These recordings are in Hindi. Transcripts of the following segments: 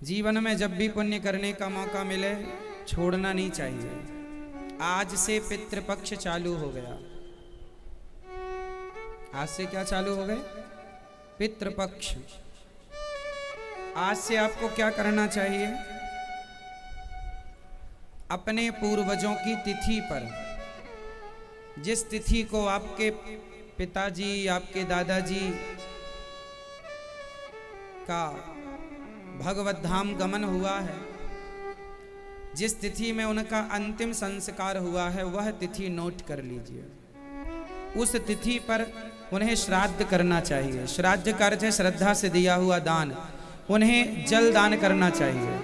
जीवन में जब भी पुण्य करने का मौका मिले छोड़ना नहीं चाहिए। आज से पितृपक्ष चालू हो गया। आज से क्या चालू हो गए? पितृपक्ष। आज से आपको क्या करना चाहिए? अपने पूर्वजों की तिथि पर, जिस तिथि को आपके पिताजी, आपके दादाजी का भगवत धाम गमन हुआ है, जिस तिथि में उनका अंतिम संस्कार हुआ है, वह तिथि नोट कर लीजिए। उस तिथि पर उन्हें श्राद्ध करना चाहिए। श्राद्ध का अर्थ है श्रद्धा से दिया हुआ दान। उन्हें जल दान करना चाहिए।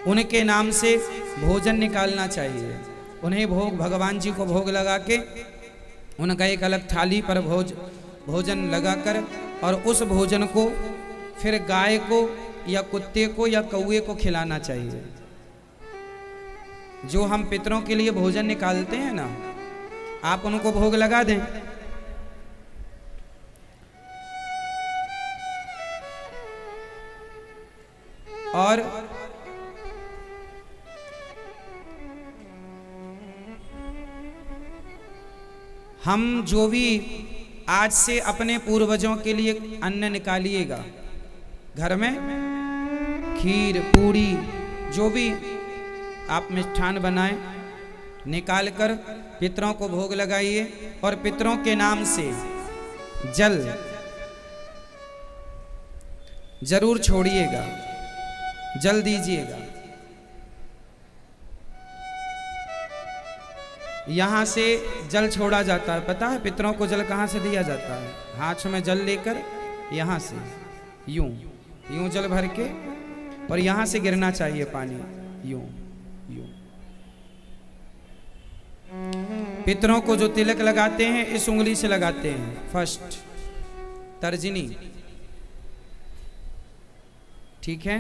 उनके नाम से भोजन निकालना चाहिए। उन्हें भोग, भगवान जी को भोग लगा के उनका एक अलग थाली पर भोजन लगाकर, और उस भोजन को फिर गाय को या कुत्ते को या कौवे को खिलाना चाहिए। जो हम पितरों के लिए भोजन निकालते हैं ना, आप उनको भोग लगा दें। और हम जो भी आज से अपने पूर्वजों के लिए अन्न निकालिएगा, घर में खीर पूड़ी जो भी आप मिष्ठान बनाएं, निकाल कर पितरों को भोग लगाइए। और पितरों के नाम से जल जरूर छोड़िएगा, जल दीजिएगा। यहाँ से जल छोड़ा जाता है। पता है पितरों को जल कहाँ से दिया जाता है? हाथ में जल लेकर यहाँ से यूं यूं जल भर के, और यहाँ से गिरना चाहिए पानी, यूं यूं। पितरों को जो तिलक लगाते हैं इस उंगली से लगाते हैं, फर्स्ट तर्जनी, ठीक है?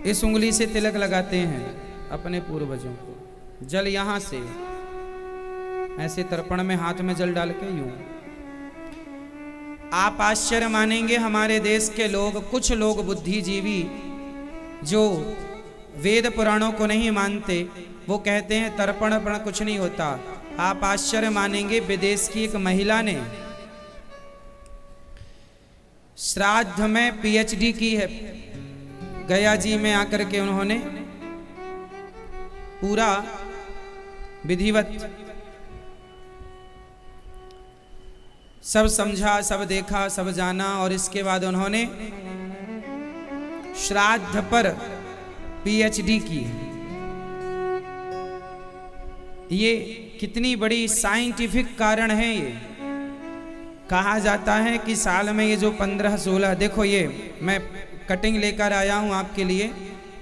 इस उंगली से तिलक लगाते हैं अपने पूर्वजों को। जल यहाँ से ऐसे तर्पण में हाथ में जल डाल के यूं। आप आश्चर्य मानेंगे, हमारे देश के लोग, कुछ लोग बुद्धिजीवी जो वेद पुराणों को नहीं मानते, वो कहते हैं तर्पण पण कुछ नहीं होता। आप आश्चर्य मानेंगे, विदेश की एक महिला ने श्राद्ध में पीएचडी की है। गया जी में आकर के उन्होंने पूरा विधिवत सब समझा, सब देखा, सब जाना, और इसके बाद उन्होंने श्राद्ध पर पीएचडी की। ये कितनी बड़ी साइंटिफिक कारण है। ये कहा जाता है कि साल में ये जो 15-16, देखो ये मैं कटिंग लेकर आया हूं आपके लिए,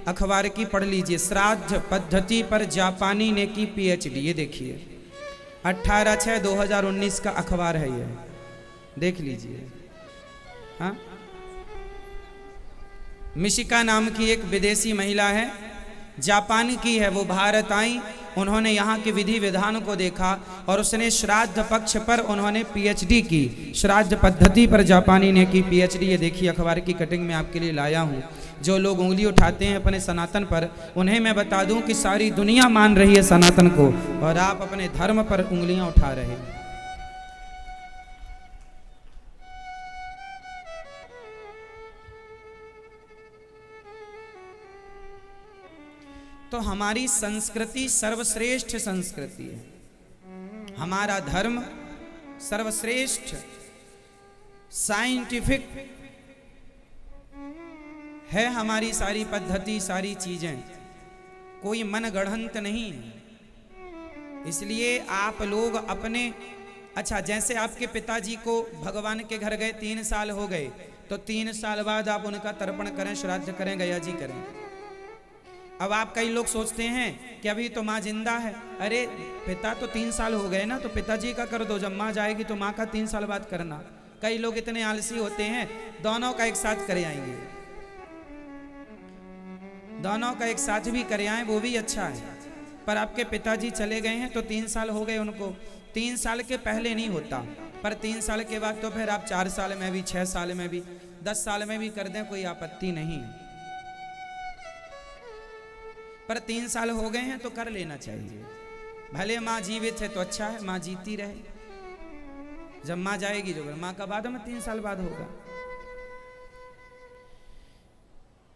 अखबार की, पढ़ लीजिए। श्राद्ध पद्धति पर जापानी ने की पीएचडी। ये देखिए 18/6/2019 का अखबार है, ये देख लीजिए। हाँ, मिशिका नाम की एक विदेशी महिला है, जापान की है। वो भारत आई, उन्होंने यहाँ के विधि विधान को देखा, और उसने श्राद्ध पक्ष पर उन्होंने पीएचडी की। श्राद्ध पद्धति पर जापानी ने की पीएचडी। ये देखिए अखबार की कटिंग में आपके लिए लाया हूँ। जो लोग उंगली उठाते हैं अपने सनातन पर, उन्हें मैं बता दूं कि सारी दुनिया मान रही है सनातन को, और आप अपने धर्म पर उंगलियां उठा रहे हैं। तो हमारी संस्कृति सर्वश्रेष्ठ संस्कृति है। हमारा धर्म सर्वश्रेष्ठ साइंटिफिक है। हमारी सारी पद्धति, सारी चीजें, कोई मन गढ़ंत नहीं है। इसलिए आप लोग अपने, अच्छा जैसे आपके पिताजी को भगवान के घर गए 3 साल हो गए, तो 3 साल बाद आप उनका तर्पण करें, श्राद्ध करें, गया जी करें। अब आप, कई लोग सोचते हैं कि अभी तो माँ जिंदा है। अरे पिता तो 3 साल हो गए ना, तो पिताजी का कर दो, जब माँ जाएगी तो माँ का 3 साल बाद करना। कई लोग इतने आलसी होते हैं, दोनों का एक साथ करे आएंगे, दोनों का एक साथ भी करे आए, वो भी अच्छा है। पर आपके पिताजी चले गए हैं तो 3 साल हो गए उनको। 3 साल के पहले नहीं होता, पर 3 साल के बाद तो फिर आप 4 साल में भी, 6 साल में भी, 10 साल में भी कर दें कोई आपत्ति नहीं, पर 3 साल हो गए हैं तो कर लेना चाहिए। भले माँ जीवित है तो अच्छा है, माँ जीती रहे। जब माँ जाएगी जो माँ का बाद में 3 साल बाद होगा।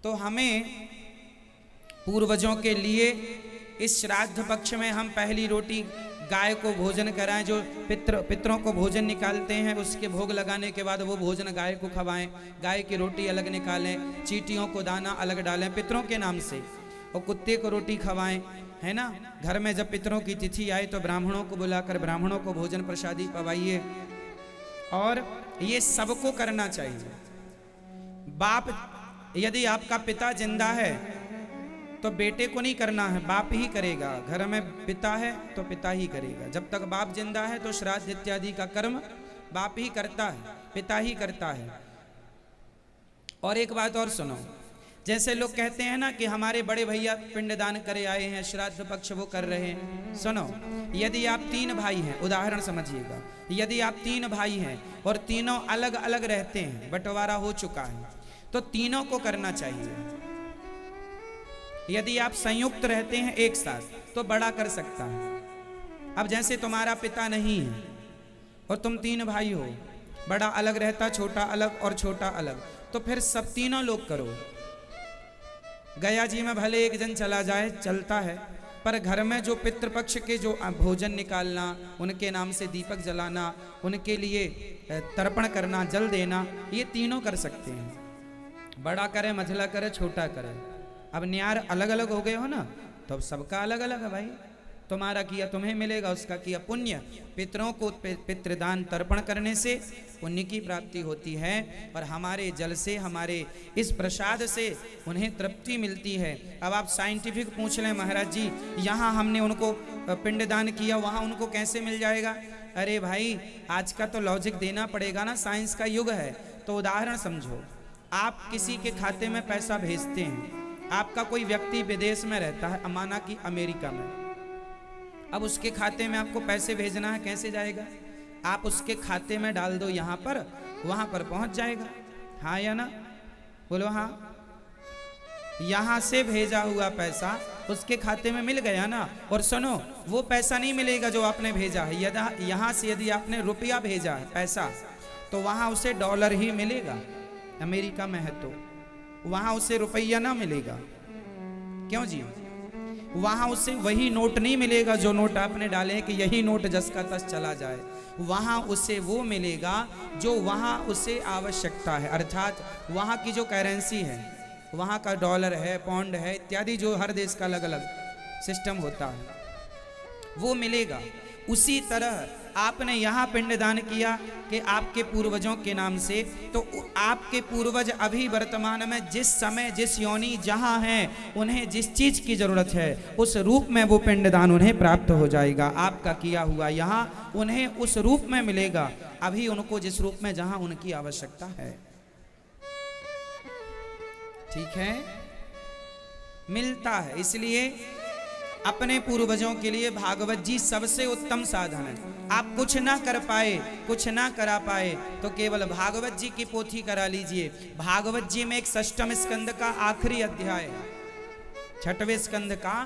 तो हमें पूर्वजों के लिए इस श्राद्ध पक्ष में हम पहली रोटी गाय को भोजन कराएं। जो पितरों को भोजन निकालते हैं, उसके भोग लगाने के बाद वो भोजन गाय को खवाएं। गाय की रोटी अलग निकालें, चींटियों को दाना अलग डालें पितरों के नाम से, और कुत्ते को रोटी खवाएं, है ना। घर में जब पितरों की तिथि आए तो ब्राह्मणों को बुलाकर ब्राह्मणों को भोजन प्रसादी पवाइए, और ये सबको करना चाहिए। बाप, यदि आपका पिता जिंदा है तो बेटे को नहीं करना है, बाप ही करेगा। घर में पिता है तो पिता ही करेगा। जब तक बाप जिंदा है तो श्राद्ध इत्यादि का कर्म बाप ही करता है, पिता ही करता है। और एक बात और सुनो, जैसे लोग कहते हैं ना कि हमारे बड़े भैया पिंडदान करे आए हैं, श्राद्ध पक्ष वो कर रहे हैं। सुनो, यदि आप 3 भाई हैं, उदाहरण समझिएगा, यदि आप 3 भाई हैं और तीनों अलग अलग रहते हैं, बंटवारा हो चुका है, तो तीनों को करना चाहिए। यदि आप संयुक्त रहते हैं एक साथ तो बड़ा कर सकता है। अब जैसे तुम्हारा पिता नहीं है और तुम 3 भाई हो, बड़ा अलग रहता, छोटा अलग और छोटा अलग, तो फिर सब तीनों लोग करो। गया जी में भले एक जन चला जाए, चलता है, पर घर में जो पितृपक्ष के जो भोजन निकालना, उनके नाम से दीपक जलाना, उनके लिए तर्पण करना, जल देना, ये तीनों कर सकते हैं। बड़ा करे, मझला करे, छोटा करे। अब न्यार अलग अलग हो गए हो ना, तो अब सबका अलग अलग है भाई। तुम्हारा किया तुम्हें मिलेगा, उसका किया पुण्य। पितरों को पितृदान तर्पण करने से पुण्य की प्राप्ति होती है, और हमारे जल से, हमारे इस प्रसाद से उन्हें तृप्ति मिलती है। अब आप साइंटिफिक पूछ लें, महाराज जी यहाँ हमने उनको पिंडदान किया, वहाँ उनको कैसे मिल जाएगा? अरे भाई, आज का तो लॉजिक देना पड़ेगा ना, साइंस का युग है। तो उदाहरण समझो, आप किसी के खाते में पैसा भेजते हैं, आपका कोई व्यक्ति विदेश में रहता है, माना कि अमेरिका में, अब उसके खाते में आपको पैसे भेजना है, कैसे जाएगा? आप उसके खाते में डाल दो यहाँ पर, वहाँ पर पहुँच जाएगा। हाँ या ना? बोलो हाँ। यहाँ से भेजा हुआ पैसा उसके खाते में मिल गया ना। और सुनो, वो पैसा नहीं मिलेगा जो आपने भेजा है। यदि यहाँ से यदि आपने रुपया भेजा है, पैसा, तो वहाँ उसे डॉलर ही मिलेगा। अमेरिका में है तो वहां उसे रुपया ना मिलेगा। क्यों जी? वहां उसे वही नोट नहीं मिलेगा जो नोट आपने डाले हैं कि यही नोट जस का तस चला जाए। वहां उसे वो मिलेगा जो वहां उसे आवश्यकता है, अर्थात वहां की जो करेंसी है, वहां का डॉलर है, पाउंड है इत्यादि, जो हर देश का अलग अलग सिस्टम होता है, वो मिलेगा। उसी तरह आपने यहाँ पिंडदान किया कि आपके पूर्वजों के नाम से, तो आपके पूर्वज अभी वर्तमान में जिस समय, जिस योनि जहाँ हैं, उन्हें जिस चीज़ की ज़रूरत है उस रूप में वो पिंडदान उन्हें प्राप्त हो जाएगा। आपका किया हुआ यहाँ उन्हें उस रूप में मिलेगा, अभी उनको जिस रूप में जहाँ उनकी आवश्यकता है। ठीक है, मिलता है। इसलिए अपने पूर्वजों के लिए भागवत जी सबसे उत्तम साधन है। आप कुछ ना कर पाए, कुछ ना करा पाए, तो केवल भागवत जी की पोथी करा लीजिए। भागवत जी में एक 6वें स्कंद का आखिरी अध्याय है, 6वें स्कंद का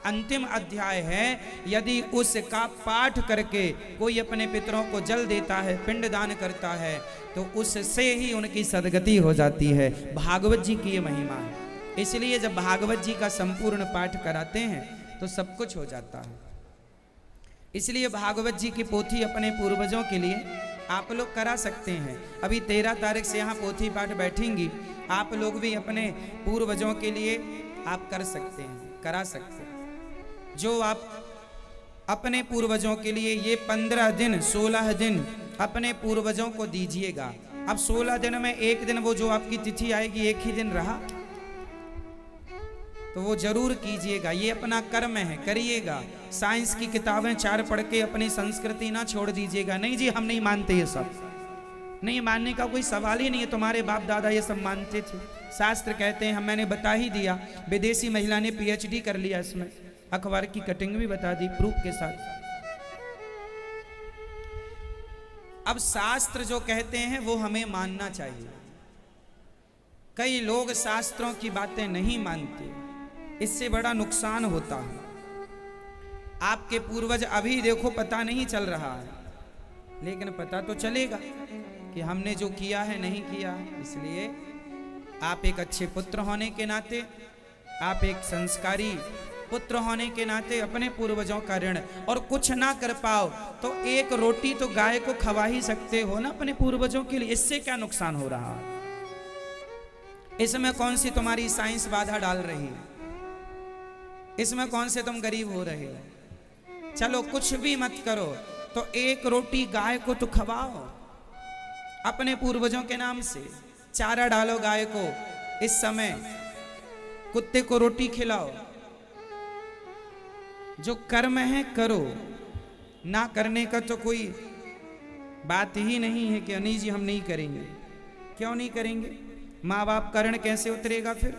अंतिम अध्याय है। यदि उसका पाठ करके कोई अपने पितरों को जल देता है, पिंडदान करता है, तो उससे ही उनकी सदगति हो जाती है। भागवत जी की ये महिमा है। इसलिए जब भागवत जी का संपूर्ण पाठ कराते हैं तो सब कुछ हो जाता है। इसलिए भागवत जी की पोथी अपने पूर्वजों के लिए आप लोग करा सकते हैं। अभी 13 तारीख से यहाँ पोथी पाठ बैठेंगी, आप लोग भी अपने पूर्वजों के लिए आप कर सकते हैं, करा सकते हैं। जो आप अपने पूर्वजों के लिए ये 15 दिन 16 दिन अपने पूर्वजों को दीजिएगा। अब 16 दिन में एक दिन वो जो आपकी तिथि आएगी, एक ही दिन रहा, तो वो जरूर कीजिएगा। ये अपना कर्म है, करिएगा। साइंस की किताबें 4 पढ़ के अपनी संस्कृति ना छोड़ दीजिएगा। नहीं जी, हम नहीं मानते, ये सब नहीं मानने का कोई सवाल ही नहीं है। तुम्हारे बाप दादा ये सब मानते थे। शास्त्र कहते हैं, मैंने बता ही दिया, विदेशी महिला ने PhD कर लिया इसमें, अखबार की कटिंग भी बता दी प्रूफ के साथ। अब शास्त्र जो कहते हैं वो हमें मानना चाहिए। कई लोग शास्त्रों की बातें नहीं मानते, इससे बड़ा नुकसान होता है। आपके पूर्वज अभी देखो पता नहीं चल रहा है, लेकिन पता तो चलेगा कि हमने जो किया है नहीं किया है। इसलिए आप एक अच्छे पुत्र होने के नाते, आप एक संस्कारी पुत्र होने के नाते अपने पूर्वजों का ऋण, और कुछ ना कर पाओ तो एक रोटी तो गाय को खवा ही सकते हो ना अपने पूर्वजों के लिए। इससे क्या नुकसान हो रहा है? इसमें कौन सी तुम्हारी साइंस बाधा डाल रही है? इसमें कौन से तुम गरीब हो रहे हो? चलो कुछ भी मत करो तो एक रोटी गाय को तो खवाओ अपने पूर्वजों के नाम से। चारा डालो गाय को, इस समय कुत्ते को रोटी खिलाओ। जो कर्म है करो, ना करने का तो कोई बात ही नहीं है कि अनी जी हम नहीं करेंगे। क्यों नहीं करेंगे? माँ बाप का ऋण कैसे उतरेगा फिर?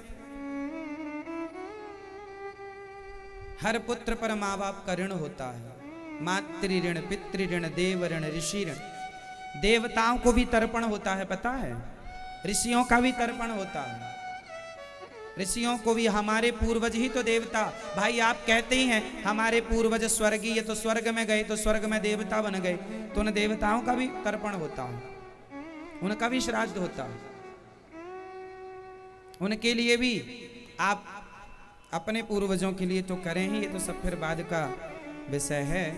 हर पुत्र पर माँ बाप का ऋण होता है। मातृ ऋण, पितृ ऋण, देव ऋण, ऋषि ऋण। देवताओं को भी तर्पण होता है, पता है? ऋषियों का भी तर्पण होता है। ऋषियों को भी, हमारे पूर्वज ही तो देवता। भाई आप कहते ही हैं हमारे पूर्वज स्वर्गीय, तो स्वर्ग में गए तो स्वर्ग में देवता बन गए, तो उन देवताओं का भी तर्पण होता है, उनका भी श्राद्ध होता है। उनके लिए भी आप अपने पूर्वजों के लिए तो करें ही, ये तो सब फिर बाद का विषय है।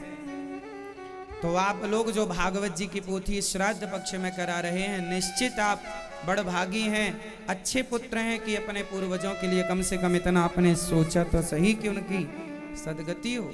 तो आप लोग जो भागवत जी की पोथी श्राद्ध पक्ष में करा रहे हैं, निश्चित आप बड़भागी हैं, अच्छे पुत्र हैं कि अपने पूर्वजों के लिए कम से कम इतना आपने सोचा तो सही कि उनकी सदगति हो।